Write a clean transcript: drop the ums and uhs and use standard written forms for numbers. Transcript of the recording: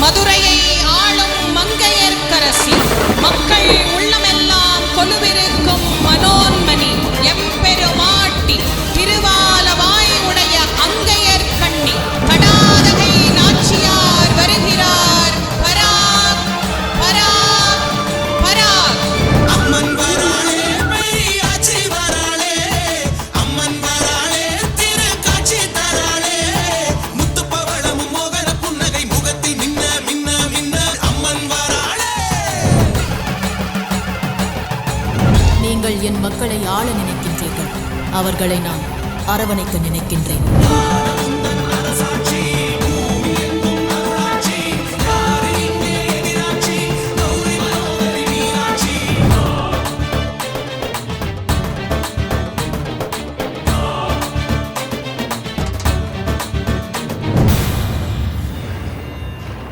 மதுரையை ஆளும் மங்கையர்க்கரசி, மக்கள் உள்ளமெல்லாம் கொலுவிருக்கும் மனோன்மணி, எம்பெருமாட்டி, திருவாலவாய் உடைய அங்கையர் கண்ணி, தடாதகை நாச்சியார் வருகிறார். பராக் பராக் பராக். அம்மன் வராளே, பெரியாச்சி வராளே, அம்மன் வராளே, திருக்காட்சி தராளே, முத்துப்பவளமும் மோகன புன்னகை முகத்தில் மின்ன மின்ன மின்ன அம்மன் வராளே. நீங்கள் என் மக்களை ஆள நினைக்கின்றீர்கள், அவர்களை நான் அரவணைக்க நினைக்கின்றேன்.